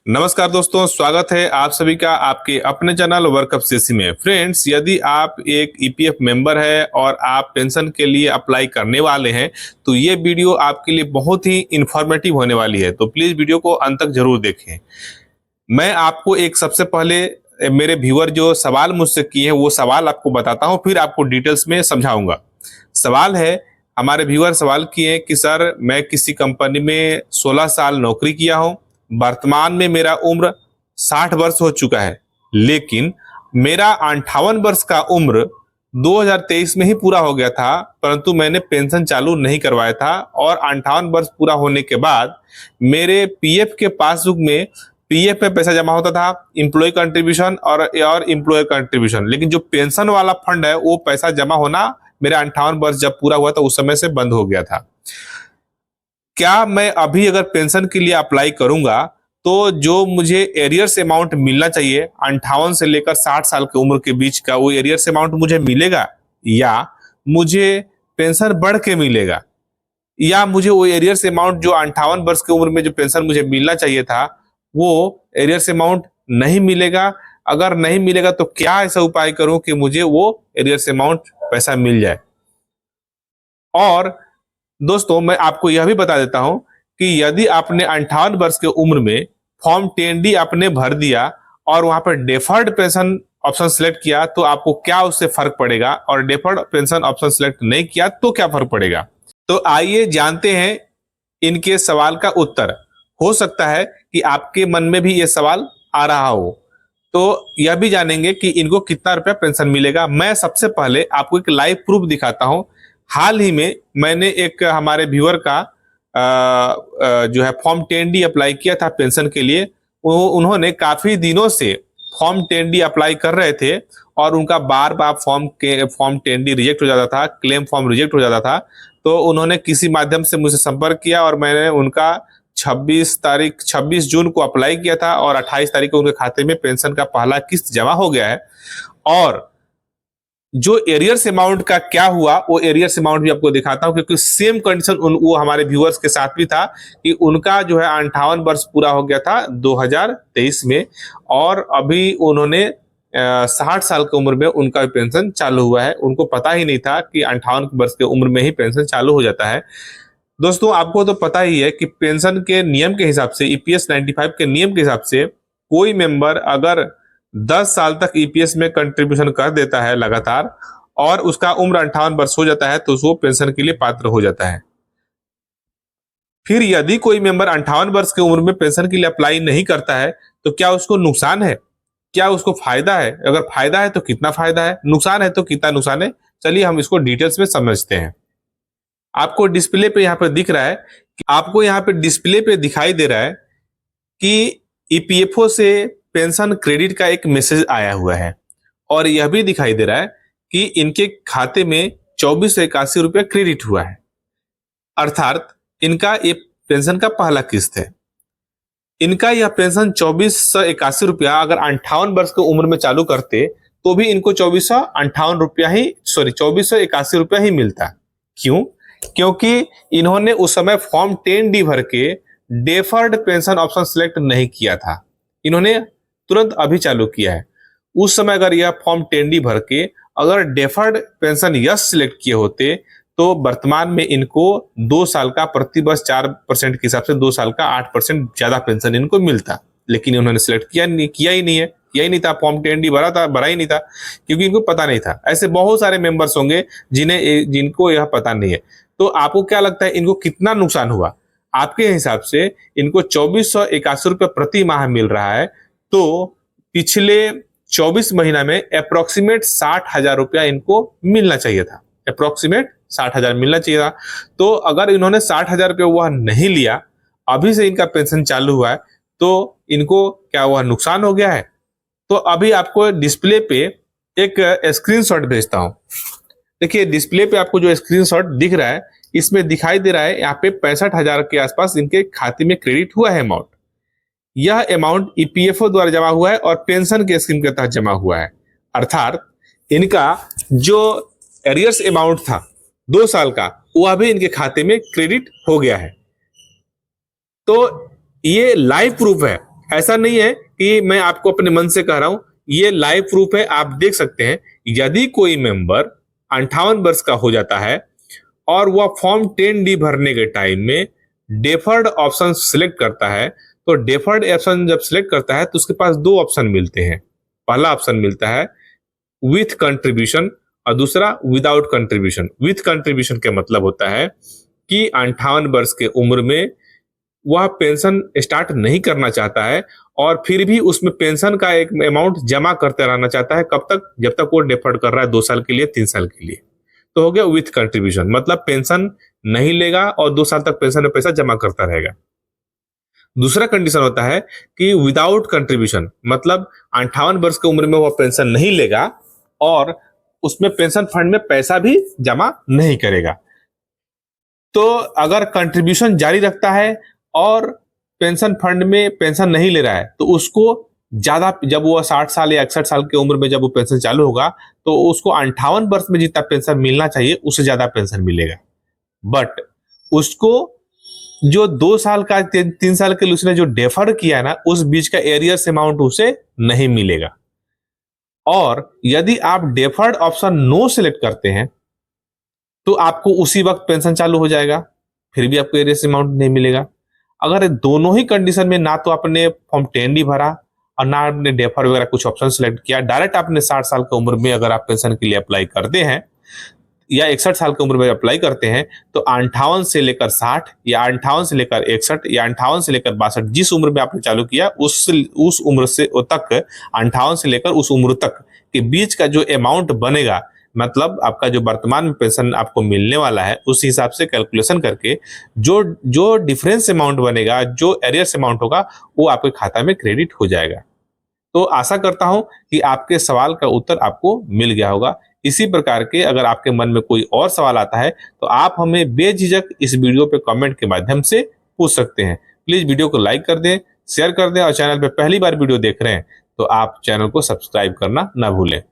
नमस्कार दोस्तों, स्वागत है आप सभी का आपके अपने चैनल वर्कअप सीसी में। फ्रेंड्स, यदि आप एक ईपीएफ मेंबर है और आप पेंशन के लिए अप्लाई करने वाले हैं तो ये वीडियो आपके लिए बहुत ही इंफॉर्मेटिव होने वाली है, तो प्लीज वीडियो को अंत तक जरूर देखें। मैं आपको एक सबसे पहले मेरे व्यूअर जो सवाल मुझसे किए हैं वो सवाल आपको बताता हूँ, फिर आपको डिटेल्स में समझाऊंगा। सवाल है, हमारे व्यूअर सवाल किए कि सर मैं किसी कंपनी में 16 साल नौकरी किया हूँ, वर्तमान में मेरा उम्र 60 वर्ष हो चुका है, लेकिन मेरा 58 वर्ष का उम्र 2023 में ही पूरा हो गया था, परंतु मैंने पेंशन चालू नहीं करवाया था और 58 वर्ष पूरा होने के बाद मेरे पीएफ के पासबुक में पीएफ में पैसा जमा होता था, इंप्लॉय कंट्रीब्यूशन और इंप्लॉयर कंट्रीब्यूशन, लेकिन जो पेंशन वाला फंड है वो पैसा जमा होना मेरा 58 वर्ष जब पूरा हुआ था उस समय से बंद हो गया था। क्या मैं अभी अगर पेंशन के लिए अप्लाई करूंगा तो जो मुझे एरियर्स अमाउंट मिलना चाहिए 58 से लेकर 60 साल की उम्र के बीच का, वो एरियर्स अमाउंट मुझे मिलेगा या मुझे पेंशन बढ़ के मिलेगा, या मुझे वो एरियर्स अमाउंट जो 58 वर्ष की उम्र में जो पेंशन मुझे मिलना चाहिए था वो एरियर्स अमाउंट नहीं मिलेगा? अगर नहीं मिलेगा तो क्या ऐसा उपाय करूं कि मुझे वो एरियर्स अमाउंट पैसा मिल जाए। और दोस्तों, मैं आपको यह भी बता देता हूं कि यदि आपने 58 वर्ष की उम्र में फॉर्म 10D आपने भर दिया और वहां पर डेफर्ड पेंशन ऑप्शन सिलेक्ट किया तो आपको क्या उससे फर्क पड़ेगा, और डेफर्ड पेंशन ऑप्शन सिलेक्ट नहीं किया तो क्या फर्क पड़ेगा। तो आइए जानते हैं इनके सवाल का उत्तर। हो सकता है कि आपके मन में भी ये सवाल आ रहा हो, तो यह भी जानेंगे कि इनको कितना रुपया पेंशन मिलेगा। मैं सबसे पहले आपको एक लाइव प्रूफ दिखाता हूं। हाल ही में मैंने एक हमारे व्यूअर का जो है फॉर्म 10D अप्लाई किया था पेंशन के लिए। उन्होंने काफी दिनों से फॉर्म 10D अप्लाई कर रहे थे और उनका बार बार फॉर्म 10D रिजेक्ट हो जाता था, क्लेम फॉर्म रिजेक्ट हो जाता था। तो उन्होंने किसी माध्यम से मुझे संपर्क किया और मैंने उनका 26 जून को अप्लाई किया था और 28 तारीख को उनके खाते में पेंशन का पहला किस्त जमा हो गया है। और जो एरियर्स अमाउंट का क्या हुआ वो एरियर्स अमाउंट भी आपको दिखाता हूं, क्योंकि सेम कंडीशन वो हमारे व्यूअर्स के साथ भी था कि उनका जो है 58 वर्ष पूरा हो गया था 2023 में और अभी उन्होंने 60 साल की उम्र में उनका पेंशन चालू हुआ है। उनको पता ही नहीं था कि 58 वर्ष की उम्र में ही पेंशन चालू हो जाता है। दोस्तों, आपको तो पता ही है कि पेंशन के नियम के हिसाब से, ईपीएस 95 के नियम के हिसाब से, कोई मेंबर अगर 10 साल तक ईपीएस में कंट्रीब्यूशन कर देता है लगातार और उसका उम्र 58 वर्ष हो जाता है तो वो पेंशन के लिए पात्र हो जाता है। फिर यदि कोई मेंबर 58 वर्ष की उम्र में पेंशन के लिए अप्लाई नहीं करता है तो क्या उसको नुकसान है, क्या उसको फायदा है? अगर फायदा है तो कितना फायदा है, नुकसान है तो कितना नुकसान है, चलिए हम इसको डिटेल्स में समझते हैं। आपको डिस्प्ले पे यहाँ पे दिख रहा है कि आपको यहाँ पे डिस्प्ले पे दिखाई दे रहा है कि ईपीएफओ से पेंशन क्रेडिट का एक मैसेज आया हुआ है और यह भी दिखाई दे रहा है कि इनके खाते में 2481 रुपया क्रेडिट हुआ है, अर्थात इनका ये पेंशन का पहला किस्त है। इनका यह पेंशन 2481 रुपया अगर 58 वर्ष की उम्र में चालू करते तो भी इनको 2481 रुपया ही मिलता। क्यों? क्योंकि इन्होंने उस समय फॉर्म 10D भर के डेफर्ड पेंशन ऑप्शन सिलेक्ट नहीं किया था, इन्होंने तुरंत अभी चालू किया है। उस समय अगर यह फॉर्म 10D भर के अगर डेफर्ड पेंशन यस सिलेक्ट किए होते तो वर्तमान में इनको 2 साल का प्रति वर्ष 4% के हिसाब से 2 साल का 8% ज्यादा पेंशन इनको मिलता, लेकिन उन्होंने सिलेक्ट किया ही नहीं था। फॉर्म 10D भरा ही नहीं था क्योंकि इनको पता नहीं था। ऐसे बहुत सारे मेंबर्स होंगे जिनको यह पता नहीं है। तो आपको क्या लगता है इनको कितना नुकसान हुआ? आपके हिसाब से इनको 2481 रुपये प्रति माह मिल रहा है, तो पिछले 24 महीना में अप्रोक्सीमेट 60,000 रुपया इनको मिलना चाहिए था। अप्रोक्सीमेट 60,000 मिलना चाहिए था। तो अगर इन्होंने 60,000 रुपया वह नहीं लिया, अभी से इनका पेंशन चालू हुआ है, तो इनको क्या वह नुकसान हो गया है? तो अभी आपको डिस्प्ले पे एक स्क्रीनशॉट भेजता हूं। देखिए डिस्प्ले पे आपको जो स्क्रीनशॉट दिख रहा है इसमें दिखाई दे रहा है यहाँ पे 65,000 के आसपास इनके खाते में क्रेडिट हुआ है अमाउंट। यह अमाउंट ईपीएफओ द्वारा जमा हुआ है और पेंशन के स्कीम के तहत जमा हुआ है, अर्थात इनका जो एरियर्स अमाउंट था 2 साल का वह भी इनके खाते में क्रेडिट हो गया है। तो ये लाइव प्रूफ है ऐसा नहीं है कि मैं आपको अपने मन से कह रहा हूं, ये लाइव प्रूफ है, आप देख सकते हैं। यदि कोई मेंबर 58 वर्ष का हो जाता है और वह फॉर्म 10D भरने के टाइम में डेफर्ड ऑप्शन सिलेक्ट करता है, तो डेफर्ड ऑप्शन जब सिलेक्ट करता है तो उसके पास दो ऑप्शन मिलते हैं। पहला ऑप्शन मिलता है विथ कंट्रीब्यूशन और दूसरा विदाउट कंट्रीब्यूशन। विथ कंट्रीब्यूशन का मतलब होता है कि 58 वर्ष के उम्र में वह पेंशन स्टार्ट नहीं करना चाहता है और फिर भी उसमें पेंशन का एक अमाउंट जमा करते रहना चाहता है। कब तक? जब तक वो डिफर्ड कर रहा है, 2 साल के लिए, 3 साल के लिए। तो हो गया विथ कंट्रीब्यूशन, मतलब पेंशन नहीं लेगा और 2 साल तक पेंशन में पैसा जमा करता रहेगा। दूसरा कंडीशन होता है कि विदाउट कंट्रीब्यूशन, मतलब 58 वर्ष की उम्र में वह पेंशन नहीं लेगा और उसमें पेंशन फंड में पैसा भी जमा नहीं करेगा। तो अगर कंट्रीब्यूशन जारी रखता है और पेंशन फंड में पेंशन नहीं ले रहा है तो उसको ज्यादा, जब वो 60 साल या 61 साल की उम्र में जब वो पेंशन चालू होगा तो उसको 58 वर्ष में जितना पेंशन मिलना चाहिए उससे ज्यादा पेंशन मिलेगा। बट उसको जो 2 साल का 3 साल के लिए उसने जो डेफर किया ना, उस बीच का एरियर्स अमाउंट उसे नहीं मिलेगा। और यदि आप डेफर्ड ऑप्शन नो सिलेक्ट करते हैं तो आपको उसी वक्त पेंशन चालू हो जाएगा, फिर भी आपको एरियर्स अमाउंट नहीं मिलेगा। अगर दोनों ही कंडीशन में ना तो आपने फॉर्म 10D भरा और ना आपने डेफर वगैरह कुछ ऑप्शन सिलेक्ट किया, डायरेक्ट आपने 60 साल की उम्र में अगर आप पेंशन के लिए अप्लाई करते हैं या 61 साल की उम्र में अप्लाई करते हैं, तो 58 से लेकर 60 या 58 से लेकर 61 या 58 से लेकर 62, जिस उम्र में आपने चालू किया उस उम्र से तक, 58 से लेकर उस उम्र तक के बीच का जो अमाउंट बनेगा, मतलब आपका जो वर्तमान में पेंशन आपको मिलने वाला है, उस हिसाब से कैलकुलेशन करके जो जो डिफरेंस अमाउंट बनेगा, जो एरियर्स अमाउंट होगा, वो आपके खाता में क्रेडिट हो जाएगा। तो आशा करता हूं कि आपके सवाल का उत्तर आपको मिल गया होगा। इसी प्रकार के अगर आपके मन में कोई और सवाल आता है तो आप हमें बेझिझक इस वीडियो पे कमेंट के माध्यम से पूछ सकते हैं। प्लीज वीडियो को लाइक कर दें, शेयर कर दें और चैनल पे पहली बार वीडियो देख रहे हैं तो आप चैनल को सब्सक्राइब करना ना भूलें।